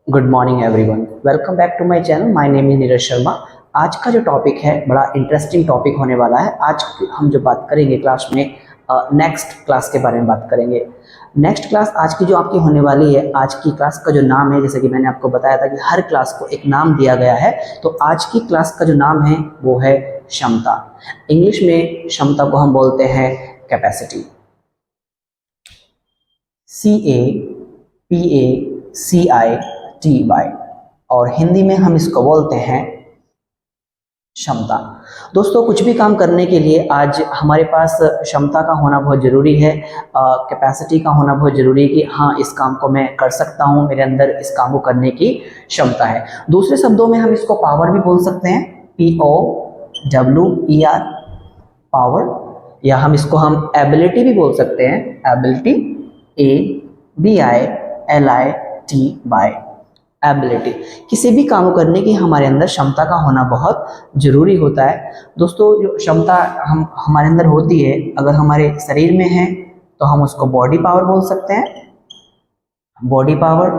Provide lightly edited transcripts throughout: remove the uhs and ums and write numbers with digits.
Good morning everyone, welcome back to my channel. My name is Neeraj Sharma. आज का जो topic है बड़ा इंटरेस्टिंग टॉपिक होने वाला है। आज हम जो बात करेंगे क्लास में नेक्स्ट क्लास के बारे में बात करेंगे। नेक्स्ट क्लास आज की जो आपकी होने वाली है, आज की क्लास का जो नाम है, जैसे कि मैंने आपको बताया था कि हर क्लास को एक नाम दिया गया है, तो आज की क्लास का जो नाम है वो है क्षमता। इंग्लिश में क्षमता को हम बोलते हैं कैपेसिटी, CAPACITY, और हिंदी में हम इसको बोलते हैं क्षमता। दोस्तों, कुछ भी काम करने के लिए आज हमारे पास क्षमता का होना बहुत ज़रूरी है, कैपेसिटी का होना बहुत ज़रूरी है कि हाँ, इस काम को मैं कर सकता हूँ, मेरे अंदर इस काम को करने की क्षमता है। दूसरे शब्दों में हम इसको पावर भी बोल सकते हैं, POWER, पावर, या हम इसको एबिलिटी भी बोल सकते हैं, एबिलिटी, ABILITY, एबिलिटी। किसी भी काम करने की हमारे अंदर क्षमता का होना बहुत ज़रूरी होता है। दोस्तों, जो क्षमता हमारे अंदर होती है, अगर हमारे शरीर में है तो हम उसको बॉडी पावर बोल सकते हैं, बॉडी पावर।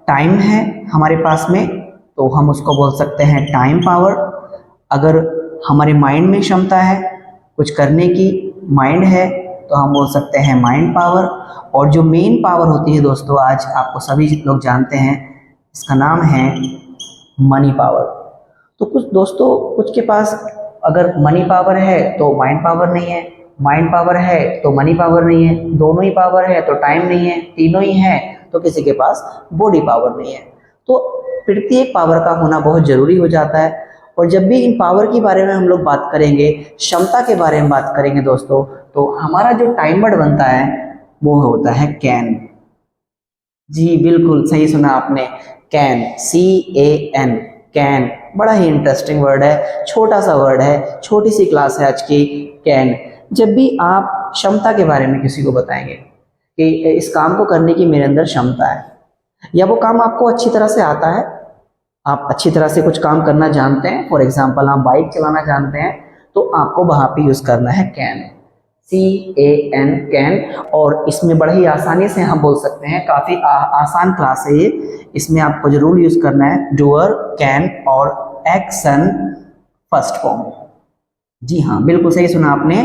टाइम है हमारे पास में तो हम उसको बोल सकते हैं टाइम पावर। अगर हमारे माइंड में क्षमता है कुछ करने की, माइंड है, तो हम बोल सकते हैं माइंड पावर। और जो मेन पावर होती है दोस्तों, आज आपको सभी लोग जानते हैं, इसका नाम है मनी पावर। तो कुछ दोस्तों, कुछ के पास अगर मनी पावर है तो माइंड पावर नहीं है, माइंड पावर है तो मनी पावर नहीं है, दोनों ही पावर है तो टाइम नहीं है, तीनों ही है तो किसी के पास बॉडी पावर नहीं है। तो प्रत्येक पावर का होना बहुत ज़रूरी हो जाता है। और जब भी इन पावर के बारे में हम लोग बात करेंगे, क्षमता के बारे में बात करेंगे दोस्तों, तो हमारा जो टाइम वर्ड बनता है वो होता है कैन। जी बिल्कुल सही सुना आपने, कैन, CAN, कैन। बड़ा ही इंटरेस्टिंग वर्ड है, छोटा सा वर्ड है, छोटी सी क्लास है आज की, कैन। जब भी आप क्षमता के बारे में किसी को बताएंगे कि इस काम को करने की मेरे अंदर क्षमता है, या वो काम आपको अच्छी तरह से आता है, आप अच्छी तरह से कुछ काम करना जानते हैं, फॉर एग्जाम्पल आप बाइक चलाना जानते हैं, तो आपको वहाँ पे यूज़ करना है कैन, CAN, कैन। और इसमें बड़े ही आसानी से हम बोल सकते हैं, काफ़ी आसान क्लास है ये। इसमें आपको जरूर यूज़ करना है डूअर, कैन और एक्शन फर्स्ट फॉर्म। जी हाँ, बिल्कुल सही सुना आपने,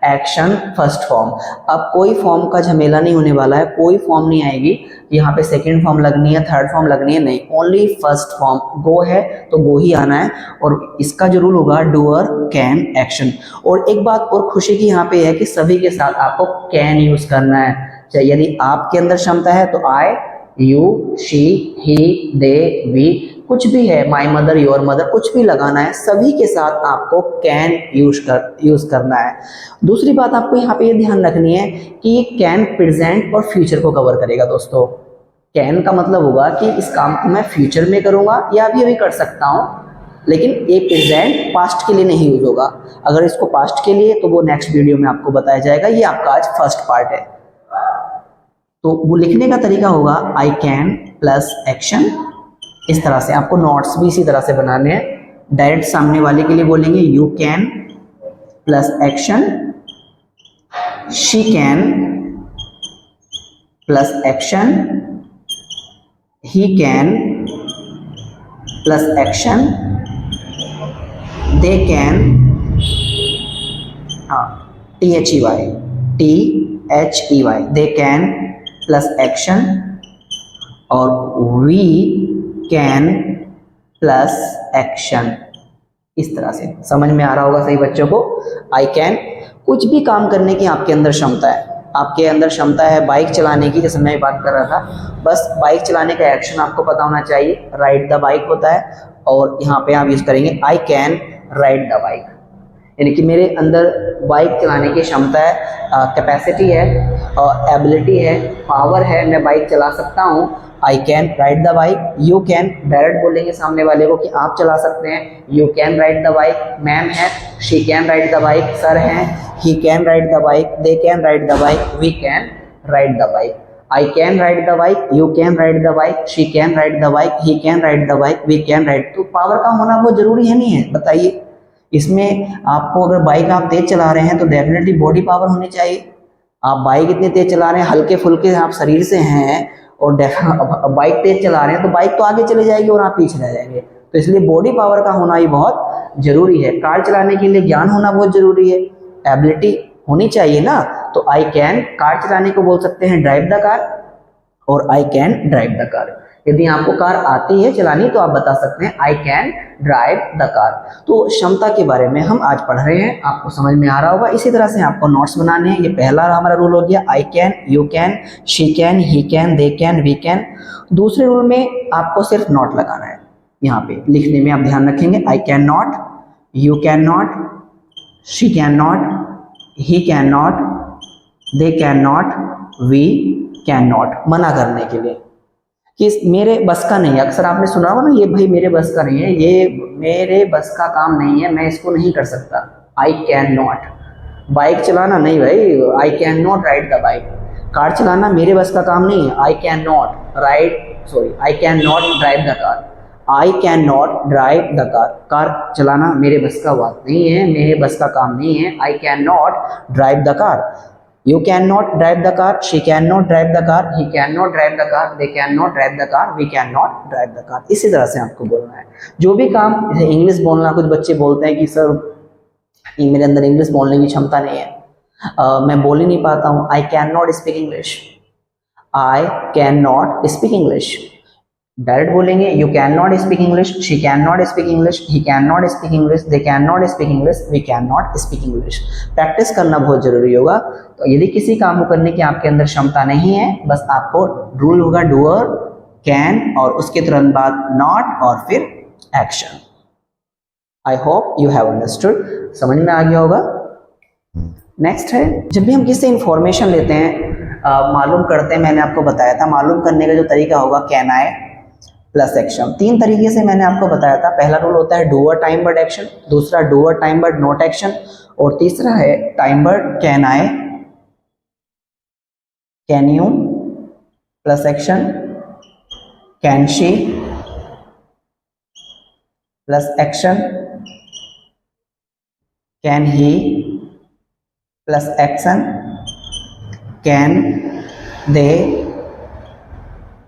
एक्शन फर्स्ट फॉर्म। अब कोई फॉर्म का झमेला नहीं होने वाला है, कोई फॉर्म नहीं आएगी यहाँ पे सेकंड फॉर्म लगनी है, थर्ड फॉर्म लगनी है, नहीं, ओनली फर्स्ट फॉर्म। गो है तो गो ही आना है, और इसका जो रूल होगा डूअर, कैन, एक्शन। और एक बात और खुशी की यहाँ पे है कि सभी के साथ आपको कैन यूज करना है। चाहे यदि आपके अंदर क्षमता है तो I, you, she, he, they, we, कुछ भी है, माई मदर, योर मदर, कुछ भी लगाना है, सभी के साथ आपको कैन यूज करना है। दूसरी बात आपको यहाँ पे ये ध्यान रखनी है कि ये कैन प्रेजेंट और फ्यूचर को कवर करेगा दोस्तों। कैन का मतलब होगा कि इस काम को मैं फ्यूचर में करूँगा या अभी कर सकता हूँ, लेकिन ये प्रेजेंट पास्ट के लिए नहीं यूज होगा। अगर इसको पास्ट के लिए, तो वो नेक्स्ट वीडियो में आपको बताया जाएगा, ये आपका आज फर्स्ट पार्ट है। तो वो लिखने का तरीका होगा आई कैन प्लस एक्शन। इस तरह से आपको नोट्स भी इसी तरह से बनाने हैं। डायरेक्ट सामने वाले के लिए बोलेंगे you can plus action, she can plus action, he can plus action, they can, THEY, they can plus action, और वी कैन प्लस एक्शन। इस तरह से समझ में आ रहा होगा सही बच्चों को। आई कैन, कुछ भी काम करने की आपके अंदर क्षमता है, आपके अंदर क्षमता है बाइक चलाने की, जैसे मैं बात कर रहा था, बस बाइक चलाने का एक्शन आपको पता होना चाहिए, राइड द बाइक होता है, और यहाँ पे आप यूज करेंगे I can ride the bike, यानी कि मेरे अंदर बाइक चलाने की क्षमता है, कैपेसिटी है, एबिलिटी है, पावर है, मैं बाइक चला सकता हूँ। I can ride the bike. You can, direct बोलेंगे सामने वाले को कि आप चला सकते हैं, you can ride the bike. Ma'am है, she can ride the bike. Sir हैं, he can ride the bike, they can ride the bike, we can ride the bike. I can ride the bike, you can ride the bike, she can ride the bike, he can ride the bike, we can ride. तो power का होना बहुत जरूरी है, नहीं है? बताइए, इसमें आपको अगर बाइक आप तेज चला रहे हैं तो डेफिनेटली बॉडी पावर होनी चाहिए। आप बाइक इतनी तेज चला रहे हैं, हल्के फुल्के आप शरीर से हैं, और बाइक तेज चला रहे हैं तो बाइक तो आगे चले जाएगी और आप पीछे रह जाएंगे। तो इसलिए बॉडी पावर का होना ही बहुत जरूरी है। कार चलाने के लिए ज्ञान होना बहुत जरूरी है, एबिलिटी होनी चाहिए ना। तो आई कैन, कार चलाने को बोल सकते हैं ड्राइव द कार, और I can drive the car. यदि आपको कार आती है चलानी तो आप बता सकते हैं I can drive the car. तो क्षमता के बारे में हम आज पढ़ रहे हैं, आपको समझ में आ रहा होगा। इसी तरह से आपको नोट्स बनाने हैं। ये पहला हमारा रूल हो गया, I can, you can, she can, he can, they can, we can. दूसरे रूल में आपको सिर्फ नॉट लगाना है। यहाँ पे लिखने में आप ध्यान रखेंगे, I can not, you can not, she can not, he can not, they can not, we can not. मना करने के लिए कि मेरे बस का नहीं है। अक्सर आपने सुना होगा ना, ये भाई मेरे बस का नहीं है, ये मेरे बस का काम नहीं है, मैं इसको नहीं कर सकता। I can not. बाइक चलाना नहीं भाई, आई can not ride the bike. Car चलाना मेरे बस का काम नहीं है, I can not I can not drive the car. I can not drive the car. Car चलाना मेरे बस का बात नहीं है, मेरे बस का काम नहीं है। I can not drive the car. You cannot drive the car, she cannot drive the car, he cannot drive the car, they cannot drive the car, we cannot drive the car। इसी तरह से आपको बोलना है। जो भी काम, English बोलना, कुछ बच्चे बोलते हैं कि सर मेरे अंदर इंग्लिश बोलने की क्षमता नहीं है, मैं बोल ही नहीं पाता हूँ। I can not speak English, I can not speak English. Direct बोलेंगे, you can not speak English, she can not speak English, he can not speak English, they can not speak English, we can not speak English. Practice करना बहुत जरूरी होगा। तो यदि किसी काम को करने की आपके अंदर क्षमता नहीं है, बस आपको रूल होगा डूअर, कैन और उसके तुरंत बाद नॉट और फिर action. I hope you have understood, समझ में आ गया होगा। नेक्स्ट है, जब भी हम किसी इंफॉर्मेशन लेते हैं, मालूम करते हैं, मैंने आपको बताया था मालूम करने का जो तरीका होगा कैन आई प्लस एक्शन। तीन तरीके से मैंने आपको बताया था। पहला रूल होता है डूअर टाइम वर्ड एक्शन, दूसरा doer time word not action, और तीसरा है time word can I, can you plus action, can she plus action, can he plus action, can they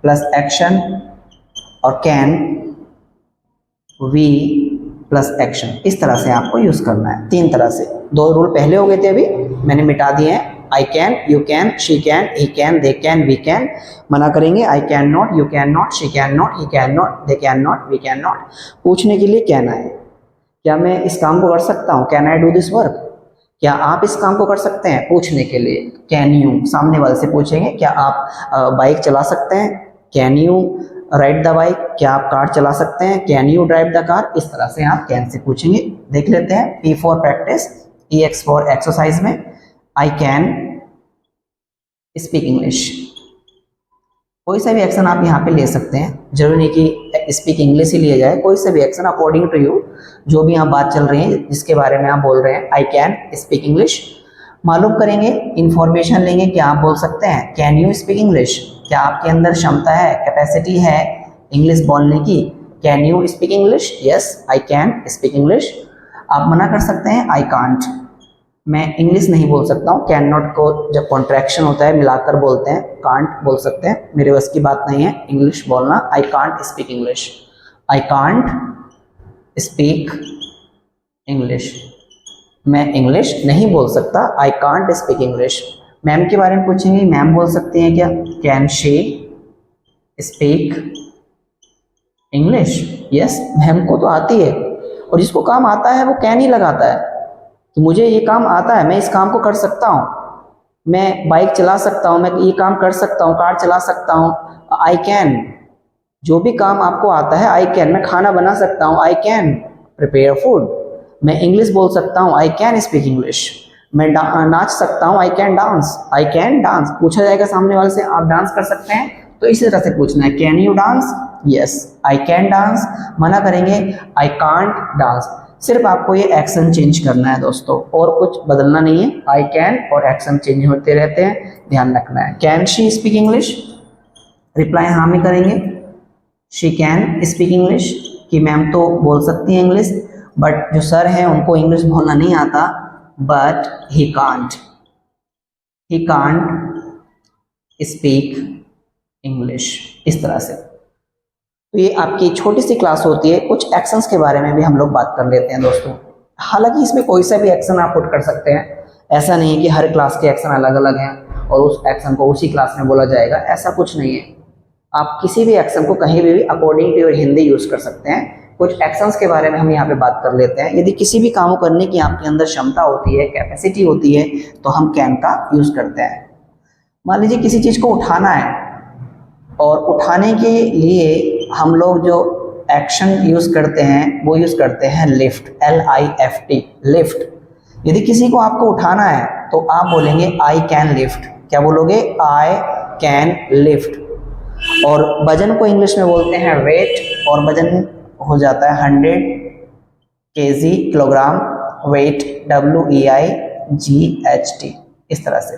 plus action, और कैन वी प्लस एक्शन। इस तरह से आपको use करना है, तीन तरह से। दो रूल पहले हो गए थे, अभी मैंने मिटा दिए हैं। I can, you can, she can, he can, they can, we can. मना करेंगे, I can not, you can not, she can not, he can not, they can not, we can not. पूछने के लिए कैन आई, क्या मैं इस काम को कर सकता हूँ, can I do this work, क्या आप इस काम को कर सकते हैं। पूछने के लिए कैन यू, सामने वाले से पूछेंगे क्या आप बाइक चला सकते हैं, can you ride the bike, क्या आप कार चला सकते हैं, can you drive the car. इस तरह से आप कैन से पूछेंगे। देख लेते हैं, P for practice, EX for exercise में आई कैन स्पीक इंग्लिश। कोई सा भी एक्शन आप यहाँ पे ले सकते हैं, जरूरी नहीं कि स्पीक इंग्लिश ही लिया जाए, कोई सा भी एक्शन अकॉर्डिंग टू यू, जो भी यहाँ बात चल रही है, जिसके बारे में आप बोल रहे हैं। आई कैन स्पीक इंग्लिश, मालूम करेंगे, इंफॉर्मेशन लेंगे, क्या आप बोल सकते हैं, कैन यू स्पीक इंग्लिश, क्या आपके अंदर क्षमता है, कैपेसिटी है इंग्लिश बोलने की, can you speak English, yes I can speak English. आप मना कर सकते हैं, आई कांट, मैं इंग्लिश नहीं बोल सकता हूँ। कैन नॉट को जब कॉन्ट्रैक्शन होता है मिलाकर बोलते हैं, कांट बोल सकते हैं, मेरे बस की बात नहीं है इंग्लिश बोलना। I can't speak English, I can't speak English, मैं इंग्लिश नहीं बोल सकता, I can't speak English. Ma'am के बारे में पूछेंगे, मैम बोल सकती हैं क्या, can she speak English, yes ma'am को तो आती है, और जिसको काम आता है वो कैन ही लगाता है कि मुझे ये काम आता है, मैं इस काम को कर सकता हूँ, मैं बाइक चला सकता हूँ, मैं ये काम कर सकता हूँ, कार चला सकता हूँ। आई कैन, जो भी काम आपको आता है आई कैन, मैं खाना बना सकता हूँ, आई कैन प्रिपेयर फूड, मैं इंग्लिश बोल सकता हूँ, आई कैन स्पीक इंग्लिश, मैं नाच सकता हूँ, I can dance, I can dance. पूछा जाएगा सामने वाले से आप डांस कर सकते हैं, तो इसी तरह से पूछना है, can you dance, yes I can dance. मना करेंगे, आई कांट डांस। सिर्फ आपको ये एक्शन चेंज करना है दोस्तों, और कुछ बदलना नहीं है। आई कैन और एक्शन चेंज होते रहते हैं, ध्यान रखना है। Can she speak English, reply हाँ में करेंगे, शी कैन स्पीक इंग्लिश, कि मैम तो बोल सकती हैं इंग्लिश, बट जो सर हैं उनको इंग्लिश बोलना नहीं आता, but he can't speak English, इस तरह से। तो ये आपकी छोटी सी क्लास होती है। कुछ एक्शंस के बारे में भी हम लोग बात कर लेते हैं दोस्तों। हालांकि इसमें कोई सा भी एक्शन आप पुट कर सकते हैं, ऐसा नहीं है कि हर क्लास के एक्शन अलग अलग हैं और उस एक्शन को उसी क्लास में बोला जाएगा, ऐसा कुछ नहीं है। आप किसी भी एक्शन को कहीं भी according to your Hindi use कर सकते हैं। कुछ एक्शंस के बारे में हम यहाँ पे बात कर लेते हैं। यदि किसी भी काम को करने की आपके अंदर क्षमता होती है, कैपेसिटी होती है, तो हम कैन का यूज करते हैं। मान लीजिए किसी चीज को उठाना है और उठाने के लिए हम लोग जो एक्शन यूज करते हैं वो यूज करते हैं लिफ्ट, LIFT, लिफ्ट। यदि किसी को आपको उठाना है तो आप बोलेंगे आई कैन लिफ्ट। क्या बोलोगे? आई कैन लिफ्ट। और वजन को इंग्लिश में बोलते हैं वेट, और वजन हो जाता है 100 kg, किलोग्राम, वेट WEIGHT, इस तरह से।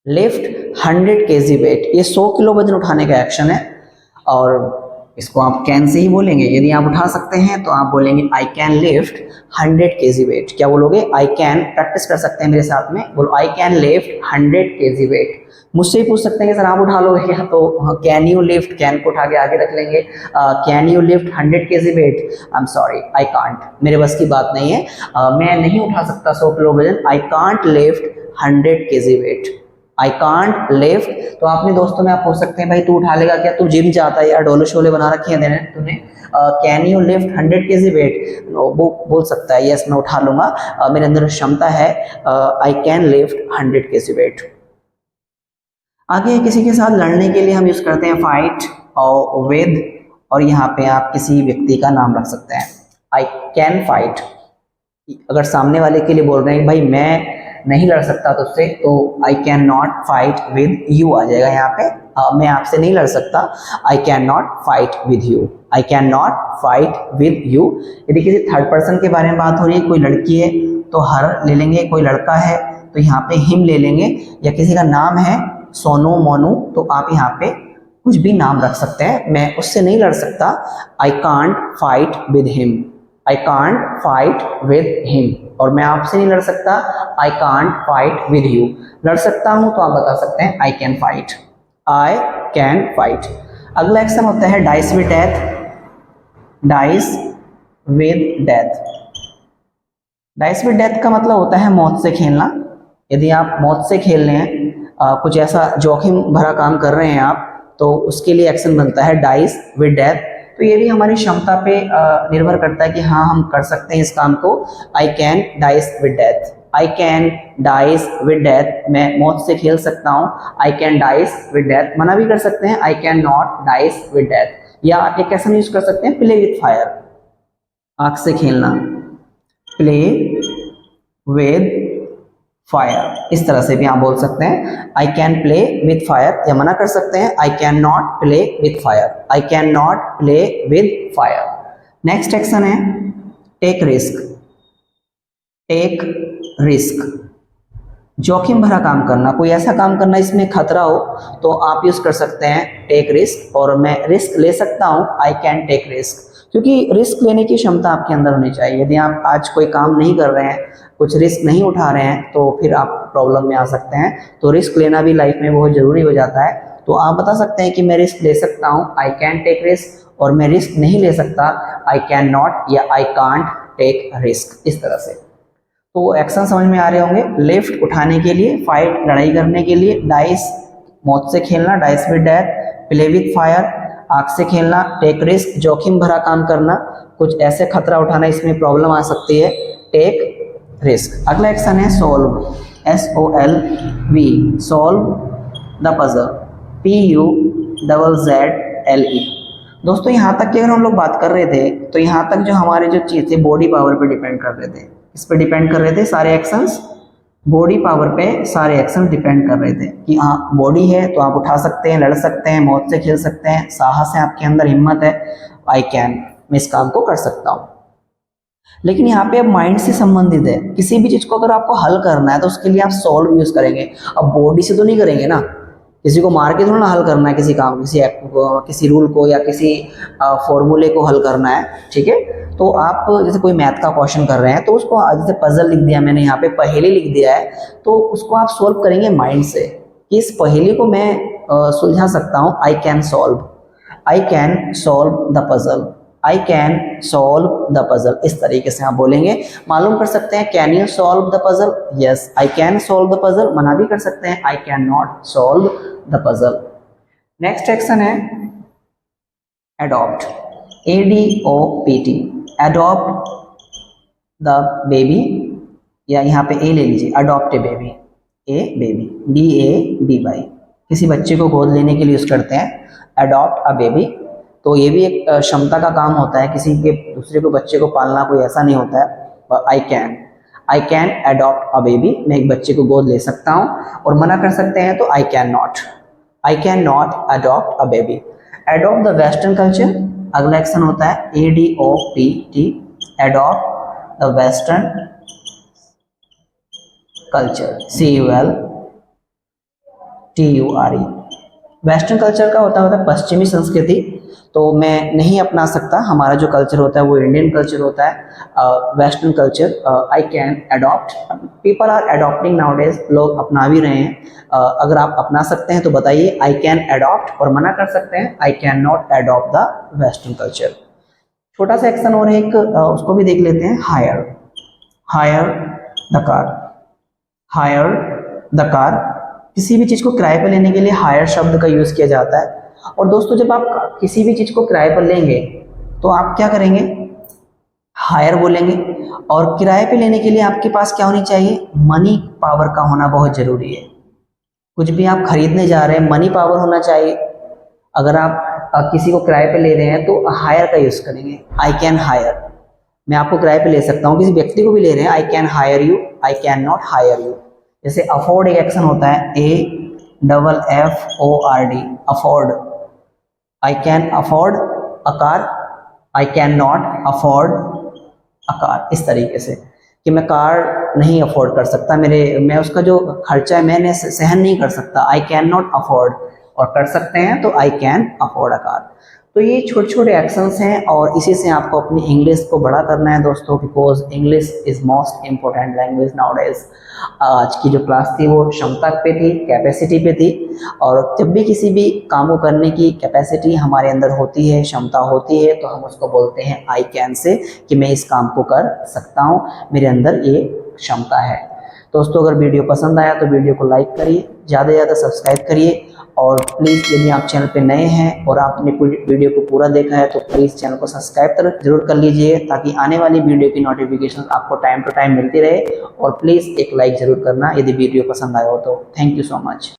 लिफ्ट 100 kg वेट, ये 100 किलो वजन उठाने का एक्शन है और इसको आप कैन से ही बोलेंगे। यदि आप उठा सकते हैं तो आप बोलेंगे I can lift 100 kg weight. क्या बोलोगे? I can. प्रैक्टिस कर सकते हैं मेरे साथ में, बोलो I can lift 100 kg weight. मुझसे ही पूछ सकते हैं कि सर आप उठा लोगे क्या, तो कैन यू लिफ्ट, कैन को उठा के आगे रख लेंगे। Can you lift 100 kg weight? I am sorry, I can't, मेरे बस की बात नहीं है, मैं नहीं उठा सकता 100 किलो वजन। I can't lift 100 kg weight, I can't lift. तो अपने दोस्तों में आप पूछ सकते हैं भाई तू उठा लेगा क्या, तू जिम जाता है या डोले शोले बना रखे हैं तूने, can you lift 100 kg weight? वो बोल सकता है यस मैं उठा लूंगा, मेरे अंदर क्षमता है, I can lift 100 kg weight. आगे किसी के साथ लड़ने के लिए हम यूज करते हैं फाइट और विद, और यहाँ पे आप किसी व्यक्ति का नाम रख सकते हैं। आई कैन फाइट, अगर सामने वाले के लिए बोल रहे हैं भाई मैं नहीं लड़ सकता तुझसे, तो I can not fight with you आ जाएगा यहाँ पे। मैं आपसे नहीं लड़ सकता, I can not fight with you, I can not fight with you. यदि किसी थर्ड पर्सन के बारे में बात हो रही है, कोई लड़की है तो हर ले लेंगे, कोई लड़का है तो यहाँ पे हिम ले लेंगे, या किसी का नाम है सोनू मोनू तो आप यहाँ पे कुछ भी नाम रख सकते हैं। मैं उससे नहीं लड़ सकता, I can't fight with him, I can't fight with him. और मैं आपसे नहीं लड़ सकता, I can't fight with you. लड़ सकता हूं तो आप बता सकते हैं I can fight, I can fight. अगला एक्शन होता है dice with death, dice with death. Dice with death का मतलब होता है मौत से खेलना। यदि आप मौत से खेल रहे हैं, कुछ ऐसा जोखिम भरा काम कर रहे हैं आप, तो उसके लिए एक्शन बनता है डाइस विद डेथ। तो ये भी हमारी क्षमता पे निर्भर करता है कि हाँ हम कर सकते हैं इस काम को। I can dice with death, I can dice with death, मैं मौत से खेल सकता हूँ, I can dice with death. मना भी कर सकते हैं, I can not dice with death. या आप एक कैसे यूज कर सकते हैं, प्ले विद फायर, आग से खेलना, प्ले विद फायर, इस तरह से भी आप बोल सकते हैं I can play with fire. या मना कर सकते हैं I can not play with fire, I can not play with fire. Next action है टेक रिस्क, टेक रिस्क, जोखिम भरा काम करना, कोई ऐसा काम करना इसमें खतरा हो तो आप यूज कर सकते हैं टेक रिस्क। और मैं रिस्क ले सकता हूं, आई कैन टेक रिस्क, क्योंकि रिस्क लेने की क्षमता आपके अंदर होनी चाहिए। यदि आप आज कोई काम नहीं कर रहे हैं, कुछ रिस्क नहीं उठा रहे हैं, तो फिर आप प्रॉब्लम में आ सकते हैं। तो रिस्क लेना भी लाइफ में बहुत जरूरी हो जाता है। तो आप बता सकते हैं कि मैं रिस्क ले सकता हूं, आई कैन टेक रिस्क, और मैं रिस्क नहीं ले सकता, आई कैन नॉट या आई कांट टेक रिस्क, इस तरह से। तो एक्शन समझ में आ रहे होंगे। लिफ्ट उठाने के लिए, फाइट लड़ाई करने के लिए, डाइस मौत से खेलना, dice with death, play with fire आग से खेलना, टेक रिस्क जोखिम भरा काम करना, कुछ ऐसे खतरा उठाना इसमें प्रॉब्लम आ सकती है, टेक रिस्क। अगला एक्शन है solve, SOLV, solve the puzzle, PUZZLE। दोस्तों यहाँ तक की अगर हम लोग बात कर रहे थे तो यहाँ तक जो हमारे जो चीज थे बॉडी पावर पे डिपेंड कर रहे थे। इस पे डिपेंड कर रहे थे सारे एक्शंस, बॉडी पावर पे सारे एक्शन डिपेंड कर रहे थे कि हाँ बॉडी है तो आप उठा सकते हैं, लड़ सकते हैं, मौत से खेल सकते हैं, साहस है आपके अंदर, हिम्मत है, आई कैन, मैं इस काम को कर सकता हूँ। लेकिन यहाँ पे अब माइंड से संबंधित है। किसी भी चीज को अगर आपको हल करना है तो उसके लिए आप सॉल्व यूज करेंगे। अब बॉडी से तो नहीं करेंगे ना, किसी को मार के थोड़ा ना हल करना है किसी काम, किसी रूल को या किसी फॉर्मूले को हल करना है, ठीक है। तो आप जैसे कोई मैथ का क्वेश्चन कर रहे हैं तो उसको जैसे पजल लिख दिया मैंने, यहाँ पे पहेली लिख दिया है, तो उसको आप सोल्व करेंगे माइंड से कि इस पहेली को मैं सुलझा सकता हूँ, I can solve, I can solve the puzzle, I can solve the puzzle, इस तरीके से आप बोलेंगे। मालूम कर सकते हैं can you solve the puzzle, yes I can solve the puzzle. मना भी कर सकते हैं I can not solve the puzzle. Next action है adopt, ADOPT, adopt the baby, या यहाँ पे ए ले लीजिए, adopt a baby, a baby, BABY, किसी बच्चे को गोद लेने के लिए यूज करते हैं अडॉप्ट अ बेबी। तो ये भी एक क्षमता का काम होता है, किसी के दूसरे को बच्चे को पालना कोई ऐसा नहीं होता है। I can adopt a baby, मैं एक बच्चे को गोद ले सकता हूँ। और मना कर सकते हैं तो I can not adopt a baby. Adopt the western culture, अगला एक्शन होता है ADOPT, adopt the western culture, CULTURE। Western culture का होता है पश्चिमी संस्कृति, तो मैं नहीं अपना सकता, हमारा जो कल्चर होता है वो इंडियन कल्चर होता है। Western culture I can adopt, people are adopting nowadays, लोग अपना भी रहे हैं। अगर आप अपना सकते हैं तो बताइए आई कैन अडॉप्ट, और मना कर सकते हैं I can not adopt the western culture. छोटा सा एक्शन और एक उसको भी देख लेते हैं, hire the car, hire the car, किसी भी चीज़ को किराए पर लेने के लिए हायर शब्द का यूज़ किया जाता है। और दोस्तों जब आप किसी भी चीज़ को किराए पर लेंगे तो आप क्या करेंगे, हायर बोलेंगे। और किराए पे लेने के लिए आपके पास क्या होनी चाहिए, मनी पावर का होना बहुत ज़रूरी है। कुछ भी आप खरीदने जा रहे हैं मनी पावर होना चाहिए। अगर आप किसी को किराए पे ले रहे हैं तो हायर का यूज़ करेंगे, आई कैन हायर, मैं आपको किराए पे ले सकता हूँ। किसी व्यक्ति को भी ले रहे हैं I can hire you, I can not hire you. जैसे अफोर्ड एक एक्शन होता है, AFFORD, afford, I can afford a car, I can not afford a car, इस तरीके से कि मैं कार नहीं अफोर्ड कर सकता, मैं उसका जो खर्चा है मैंने सहन नहीं कर सकता, आई कैन नॉट अफोर्ड। और कर सकते हैं तो I can afford a car. तो ये छोटे छोटे एक्शंस हैं और इसी से आपको अपनी इंग्लिश को बड़ा करना है दोस्तों, because English is most important language nowadays. आज की जो क्लास थी वो क्षमता पे थी, कैपेसिटी पे थी। और जब भी किसी भी काम को करने की कैपेसिटी हमारे अंदर होती है, क्षमता होती है, तो हम उसको बोलते हैं आई कैन से, कि मैं इस काम को कर सकता हूँ, मेरे अंदर ये क्षमता है। दोस्तों अगर वीडियो पसंद आया तो वीडियो को लाइक करिए, ज़्यादा से ज़्यादा सब्सक्राइब करिए। और प्लीज़ यदि आप चैनल पे नए हैं और आपने वीडियो को पूरा देखा है तो प्लीज़ चैनल को सब्सक्राइब जरूर कर लीजिए, ताकि आने वाली वीडियो की नोटिफिकेशन आपको टाइम टू टाइम मिलती रहे। और प्लीज़ एक लाइक ज़रूर करना यदि वीडियो पसंद आया हो तो। Thank you so much.